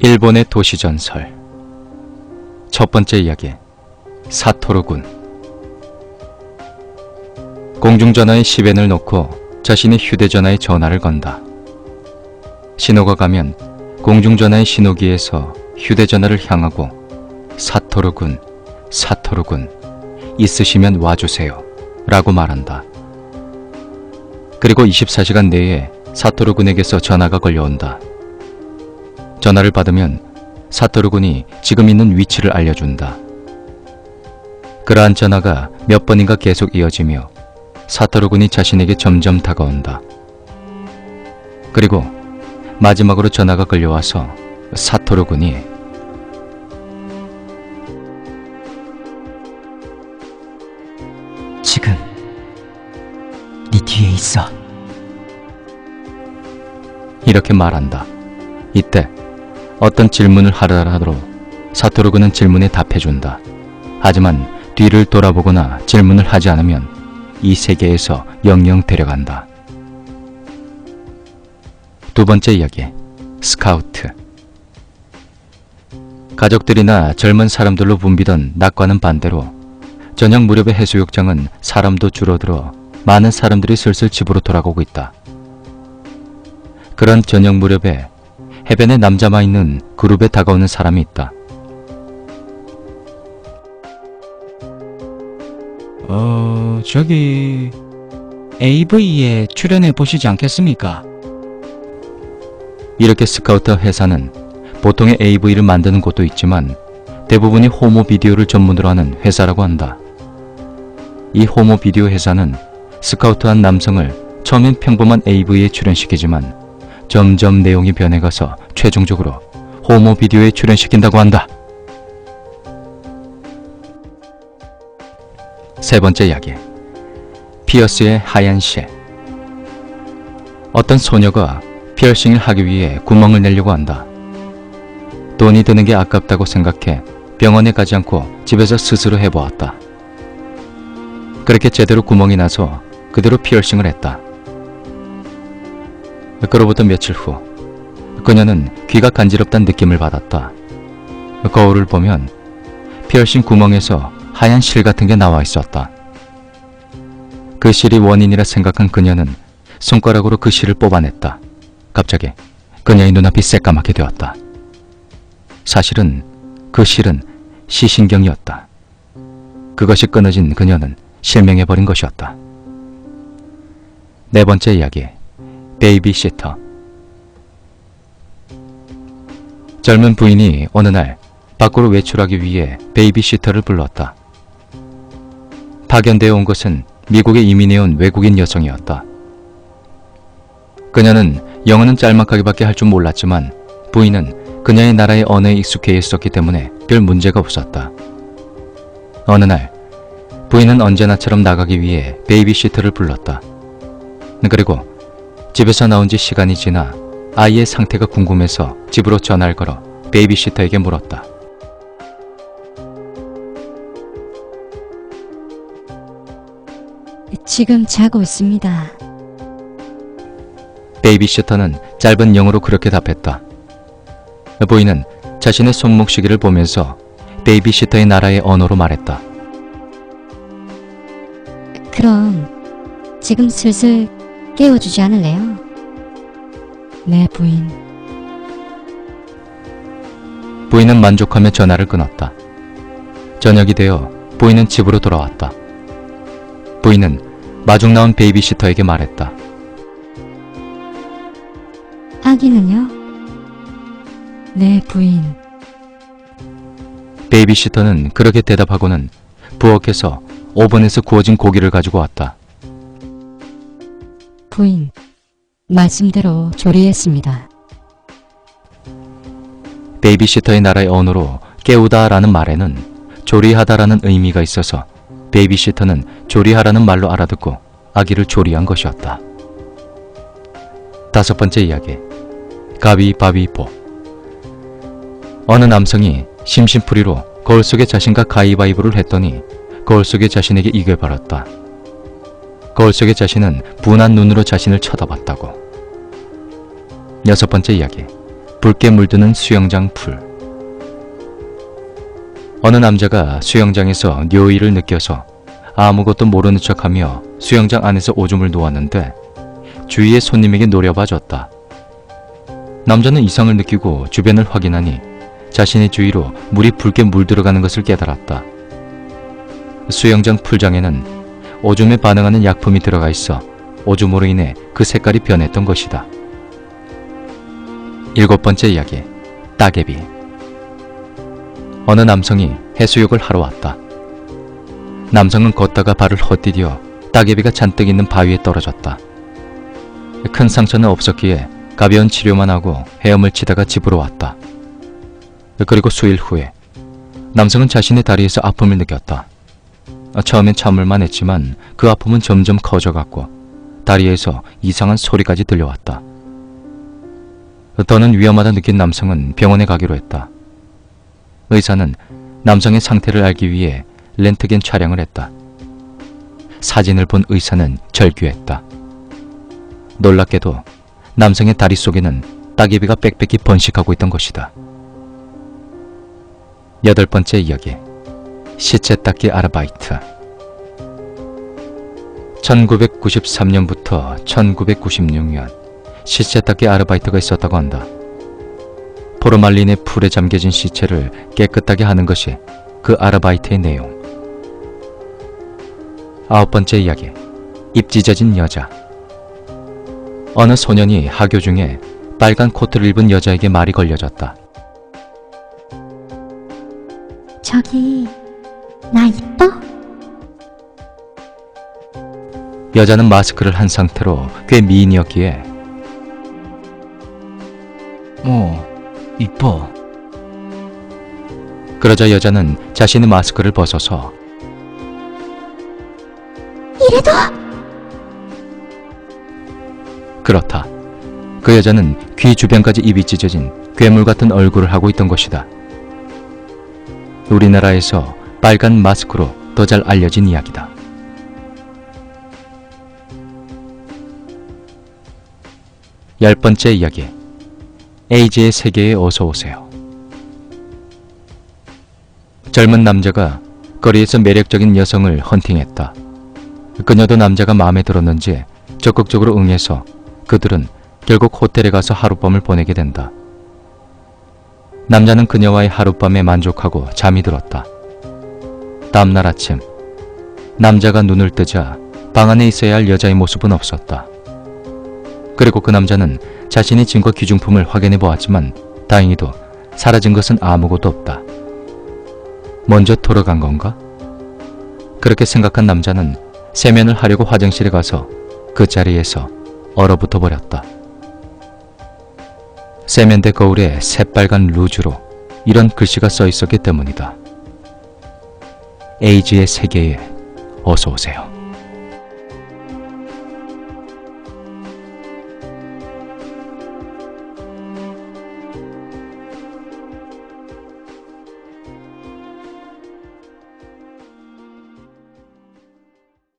일본의 도시전설 첫 번째 이야기 사토루군. 공중전화에 10엔을 놓고 자신의 휴대전화에 전화를 건다. 신호가 가면 공중전화의 신호기에서 휴대전화를 향하고 사토루군, 사토루군, 있으시면 와주세요 라고 말한다. 그리고 24시간 내에 사토루군에게서 전화가 걸려온다. 전화를 받으면 사토루군이 지금 있는 위치를 알려준다. 그러한 전화가 몇 번인가 계속 이어지며 사토루군이 자신에게 점점 다가온다. 그리고 마지막으로 전화가 걸려와서 사토루군이 지금 네 뒤에 있어. 이렇게 말한다. 이때 어떤 질문을 하더라도 사토루군은 질문에 답해준다. 하지만 뒤를 돌아보거나 질문을 하지 않으면 이 세계에서 영영 데려간다. 두 번째 이야기, 스카우트. 가족들이나 젊은 사람들로 붐비던 낮과는 반대로 저녁 무렵의 해수욕장은 사람도 줄어들어 많은 사람들이 슬슬 집으로 돌아가고 있다. 그런 저녁 무렵에 해변에 남자만 있는 그룹에 다가오는 사람이 있다. 저기 AV에 출연해 보시지 않겠습니까? 이렇게 스카우트 회사는 보통의 AV를 만드는 곳도 있지만 대부분이 호모 비디오를 전문으로 하는 회사라고 한다. 이 호모 비디오 회사는 스카우트한 남성을 처음엔 평범한 AV에 출연시키지만 점점 내용이 변해가서 최종적으로 호모 비디오에 출연시킨다고 한다. 세 번째 이야기, 피어스의 하얀 실. 어떤 소녀가 피어싱을 하기 위해 구멍을 내려고 한다. 돈이 드는 게 아깝다고 생각해 병원에 가지 않고 집에서 스스로 해보았다. 그렇게 제대로 구멍이 나서 그대로 피어싱을 했다. 그로부터 며칠 후 그녀는 귀가 간지럽다는 느낌을 받았다. 거울을 보면 피어싱 구멍에서 하얀 실 같은 게 나와 있었다. 그 실이 원인이라 생각한 그녀는 손가락으로 그 실을 뽑아냈다. 갑자기 그녀의 눈앞이 새까맣게 되었다. 사실은 그 실은 시신경이었다. 그것이 끊어진 그녀는 실명해버린 것이었다. 네 번째 이야기, 베이비시터. 젊은 부인이 어느 날 밖으로 외출하기 위해 베이비시터를 불렀다. 파견되어 온 것은 미국에 이민해온 외국인 여성이었다. 그녀는 영어는 짤막하게밖에 할 줄 몰랐지만 부인은 그녀의 나라의 언어에 익숙해 있었기 때문에 별 문제가 없었다. 어느 날 부인은 언제나처럼 나가기 위해 베이비시터를 불렀다. 그리고 집에서 나온 지 시간이 지나 아이의 상태가 궁금해서 집으로 전화를 걸어 베이비시터에게 물었다. 지금 자고 있습니다. 베이비시터는 짧은 영어로 그렇게 답했다. 부인은 자신의 손목시계를 보면서 베이비시터의 나라의 언어로 말했다. 그럼 지금 슬슬 깨워주지 않을래요? 네, 부인. 부인은 만족하며 전화를 끊었다. 저녁이 되어 부인은 집으로 돌아왔다. 부인은 마중 나온 베이비시터에게 말했다. 아기는요? 네, 부인. 베이비시터는 그렇게 대답하고는 부엌에서 오븐에서 구워진 고기를 가지고 왔다. 부인, 말씀대로 조리했습니다. 베이비시터의 나라의 언어로 깨우다라는 말에는 조리하다라는 의미가 있어서 베이비시터는 조리하라는 말로 알아듣고 아기를 조리한 것이었다. 5번째 이야기. 가위바위보. 어느 남성이 심심풀이로 거울 속의 자신과 가위바위보를 했더니 거울 속의 자신에게 이겨버렸다. 거울 속의 자신은 분한 눈으로 자신을 쳐다봤다고. 6번째 이야기. 붉게 물드는 수영장 풀. 어느 남자가 수영장에서 뇨의를 느껴서 아무것도 모르는 척하며 수영장 안에서 오줌을 놓았는데 주위의 손님에게 노려봐줬다. 남자는 이상을 느끼고 주변을 확인하니 자신의 주위로 물이 붉게 물들어가는 것을 깨달았다. 수영장 풀장에는 오줌에 반응하는 약품이 들어가 있어 오줌으로 인해 그 색깔이 변했던 것이다. 7번째 이야기. 따개비. 어느 남성이 해수욕을 하러 왔다. 남성은 걷다가 발을 헛디뎌 따개비가 잔뜩 있는 바위에 떨어졌다. 큰 상처는 없었기에 가벼운 치료만 하고 헤엄을 치다가 집으로 왔다. 그리고 수일 후에 남성은 자신의 다리에서 아픔을 느꼈다. 처음엔 참을만 했지만 그 아픔은 점점 커져갔고 다리에서 이상한 소리까지 들려왔다. 더는 위험하다 느낀 남성은 병원에 가기로 했다. 의사는 남성의 상태를 알기 위해 렌트겐 촬영을 했다. 사진을 본 의사는 절규했다. 놀랍게도 남성의 다리 속에는 따개비가 빽빽히 번식하고 있던 것이다. 8번째 이야기. 시체 닦기 아르바이트. 1993년부터 1996년 시체 닦기 아르바이트가 있었다고 한다. 포르말린의 풀에 잠겨진 시체를 깨끗하게 하는 것이 그 아르바이트의 내용. 9번째 이야기. 입 찢어진 여자. 어느 소년이 하교 중에 빨간 코트를 입은 여자에게 말이 걸려졌다. 저기, 나 이뻐? 여자는 마스크를 한 상태로 꽤 미인이었기에 이뻐. 그러자 여자는 자신의 마스크를 벗어서 이래도? 그렇다. 그 여자는 귀 주변까지 입이 찢어진 괴물 같은 얼굴을 하고 있던 것이다. 우리나라에서 빨간 마스크로 더 잘 알려진 이야기다. 열 번째 이야기. 에이지의 세계에 어서 오세요. 젊은 남자가 거리에서 매력적인 여성을 헌팅했다. 그녀도 남자가 마음에 들었는지 적극적으로 응해서 그들은 결국 호텔에 가서 하룻밤을 보내게 된다. 남자는 그녀와의 하룻밤에 만족하고 잠이 들었다. 다음날 아침, 남자가 눈을 뜨자 방 안에 있어야 할 여자의 모습은 없었다. 그리고 그 남자는 자신의 짐과 귀중품을 확인해 보았지만 다행히도 사라진 것은 아무것도 없다. 먼저 돌아간 건가? 그렇게 생각한 남자는 세면을 하려고 화장실에 가서 그 자리에서 얼어붙어 버렸다. 세면대 거울에 새빨간 루즈로 이런 글씨가 써 있었기 때문이다. 에이지의 세계에 어서 오세요.